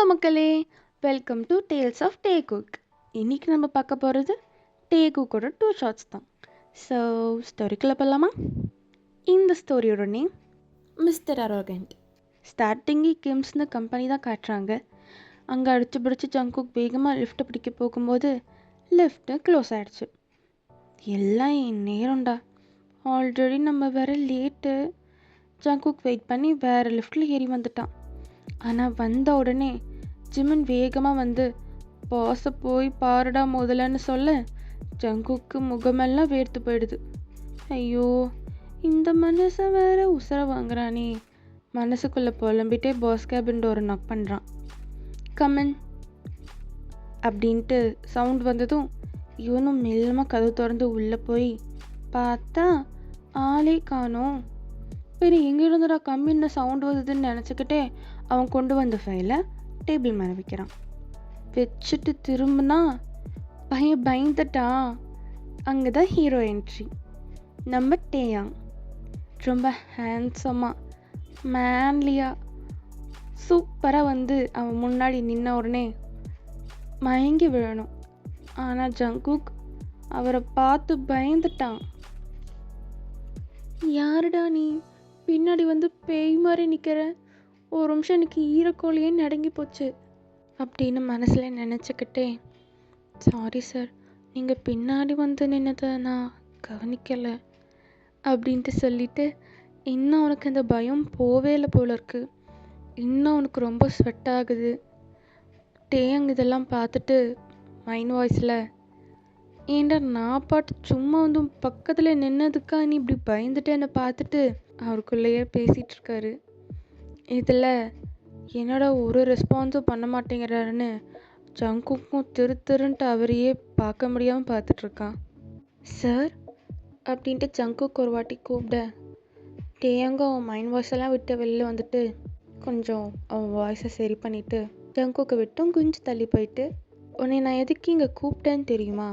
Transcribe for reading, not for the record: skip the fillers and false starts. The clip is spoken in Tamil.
மக்களே, வெல்கம் டு டேல்ஸ் ஆஃப் டேகுக். இன்னைக்கு நம்ம பார்க்க போகிறது டேகுக்கோட 2 ஷார்ட்ஸ் தான். ஸோ ஸ்டோரிக்குள்ளே போகலாமா? இந்த ஸ்டோரியோட நேம் மிஸ்டர் அரோகண்ட். ஸ்டார்டிங்கே கிம்ஸ்னு கம்பெனி தான் காட்டுறாங்க. அங்கே அடிச்சு பிடிச்சி ஜங்குக் வேகமாக லிஃப்ட்டை பிடிக்க போகும்போது லிஃப்ட்டு க்ளோஸ் ஆகிடுச்சு. எல்லாம் என் நேரம்டா, ஆல்ரெடி நம்ம வேற லேட்டு. ஜங்குக் வெயிட் பண்ணி வேறு லிஃப்ட்டில் ஏறி வந்துட்டான். ஆனால் வந்த உடனே ஜிமின் வேகமாக வந்து பாஸை போய் பாருடா முதலன்னு சொல்ல ஜங்குக்கு முகமெல்லாம் வேர்த்து போயிடுது. ஐயோ, இந்த மனுஷன் வேற உசர வாங்குறானே. மனசுக்குள்ளே புலம்பிட்டே பாஸ் கேபின் டோரை நாக் பண்ணுறான். கமன் அப்படின்ட்டு சவுண்ட் வந்ததும் இவனும் மெல்லமாக கதவு திறந்து உள்ளே போய் பார்த்தா ஆளே காணோம். பெரிய எங்கே இருந்துடா கம்மின்னு சவுண்ட் வருதுன்னு நினச்சிக்கிட்டே அவன் கொண்டு வந்த ஃபைலை டேபிள் மேலே வைக்கிறான். வச்சுட்டு திரும்பினா பையன் பயந்துட்டான். அங்கே தான் ஹீரோ என்ட்ரி. நம்ம டேயாங் ரொம்ப ஹேண்ட்ஸமாக மேன்லியாக சூப்பராக வந்து அவன் முன்னாடி நின்ன உடனே மயங்கி விழணும். ஆனால் ஜங்குக் அவரை பார்த்து பயந்துட்டான். யாருடா நீ, பின்னாடி வந்து பேய் மாதிரி நிற்கிற, ஒரு நிமிஷம் எனக்கு ஈரக்கோழியே நடுங்கி போச்சு அப்படின்னு மனசில் நினச்சிக்கிட்டே, சாரி சார், நீங்கள் பின்னாடி வந்து நின்னதை நான் கவனிக்கலை அப்படின்ட்டு சொல்லிட்டு, இன்னும் அவனுக்கு அந்த பயம் போவே இல்லை போல இருக்கு. இன்னும் அவனுக்கு ரொம்ப ஸ்வெட் ஆகுது. டேங் இதெல்லாம் பார்த்துட்டு மைண்ட் வாய்ஸில், ஏன்டா நான் பாட்டு சும்மா வந்து பக்கத்தில் நின்னதுக்கா நீ இப்படி பயந்துட்டு என்னை பார்த்துட்டு அவருக்குள்ளேயே பேசிகிட்டு இருக்காரு. இதில் என்னடா ஒரு ரெஸ்பான்ஸும் பண்ண மாட்டேங்கிறாருன்னு ஜங்குக்கும் திருன்ட்டு அவரையே பார்க்க முடியாமல் பார்த்துட்ருக்கான். சார் அப்படின்ட்டு ஜங்குக்கு ஒரு வாட்டி கூப்பிட டேயங்க அவன் மைண்ட் வாய்ஸ் எல்லாம் விட்டு வெளில வந்துட்டு கொஞ்சம் அவன் வாய்ஸை சரி பண்ணிவிட்டு ஜங்குக்கு விட்டும் கொஞ்சம் தள்ளி போயிட்டு, உன்னை நான் எதுக்கு இங்கே கூப்பிட்டேன்னு தெரியுமா?